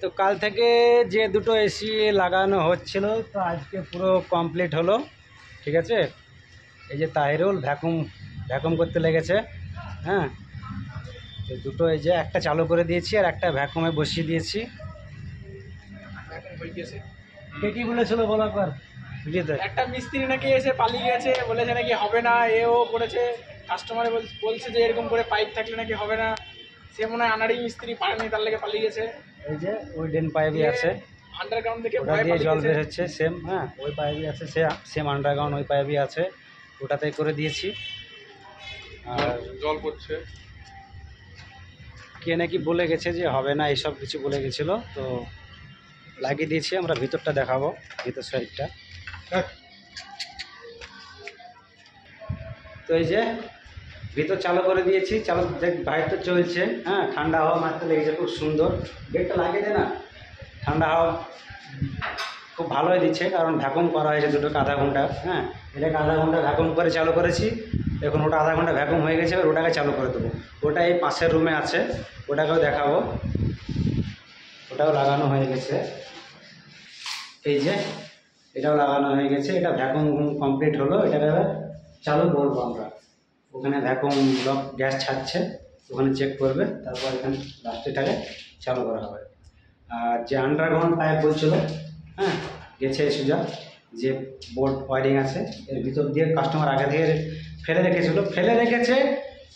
তো কাল থেকে যে দুটো এসি লাগানো হচ্ছিল তো আজকে পুরো কমপ্লিট হলো। ঠিক আছে, এই যে তাহিরুল ভ্যাকুম করতে লেগেছে। হ্যাঁ, তো দুটো এই যে একটা চালু করে দিয়েছি আর একটা ভ্যাকুমে বসিয়ে দিয়েছি। কে কি বলেছিল বলার পর ভিডিওতে? একটা মিস্ত্রি নাকি এসে পালিয়ে গেছে, বলেছে নাকি হবে না, এও করেছে। কাস্টমারে বলছে যে এরকম করে পাইপ থাকলে নাকি হবে না। সে মনে হয় আনাড়ি মিস্ত্রি পারেনি, তার লেগে পালিয়ে গেছে। এই যে ওই ড্রেন পাইপই আছে, আন্ডারগ্রাউন্ড থেকে ওটা দিয়ে জল বের হচ্ছে সেম। হ্যাঁ, ওই পাইপই আছে, সেম আন্ডারগ্রাউন্ড ওই পাইপই আছে, ওটাতেই করে দিয়েছি। আর জল পড়ছে। কে নাকি বলে গেছে যে হবে না, এইসব কিছু বলে গেছিলো, তো লাগিয়ে দিয়েছি। আমরা ভিতরটা দেখাবো, ভিতর সাইডটা। তো এই যে ভিতর চালু করে দিয়েছি, চালু বাইরে তো চলছে। হ্যাঁ, ঠান্ডা হাওয়া মারতে লেগেছে, খুব সুন্দর। গেটটা লাগিয়ে দে না, ঠান্ডা হাওয়া খুব ভালোই দিচ্ছে, কারণ ভ্যাকুম করা হয়েছে দুটোকে আধা ঘন্টা। হ্যাঁ, এটাকে আধা ঘন্টা ভ্যাকুম করে চালু করেছি। এখন ওটা আধা ঘন্টা ভ্যাকুম হয়ে গেছে, এবার ওটাকে চালু করে দেবো। ওটা এই পাশের রুমে আছে, ওটাকেও দেখাবো। ওটাও লাগানো হয়ে গেছে, এই যে এটাও লাগানো হয়ে গেছে। এটা ভ্যাকুম কমপ্লিট হলো, এটাকে চালু করবো আমরা। ওখানে ভ্যাকুম লক গ্যাস ছাড়ছে, ওখানে চেক করবে, তারপর এখানে লাস্টেটাকে চালু করা হবে। আর যে আন্ডারগ্রাউন্ড পাইপ বলছিল, হ্যাঁ গেছে সোজা, যে বোর্ড ওয়ারিং আছে এর ভিতর দিয়ে কাস্টমার আগে থেকে ফেলে রেখেছে,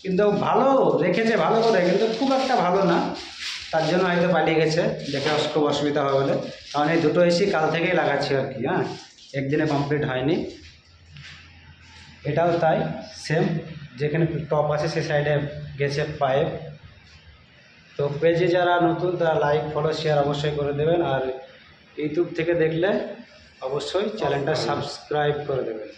কিন্তু ভালো রেখেছে, ভালো করে, কিন্তু খুব একটা ভালো না। তার জন্য হয়তো পালিয়ে গেছে, দেখে খুব অসুবিধা হবে বলে। কারণ এই দুটো এসি কাল থেকেই লাগাচ্ছি আর কি। হ্যাঁ, একদিনে কমপ্লিট হয়নি। এটাও তাই, সেম যেখানে টপ আছে সে সাইডে গেছে পাইপ। তো পেজে যারা নতুন তারা লাইক, ফলো, শেয়ার অবশ্যই করে দেবেন। আর ইউটিউব থেকে দেখলে অবশ্যই চ্যানেলটা সাবস্ক্রাইব করে দেবেন।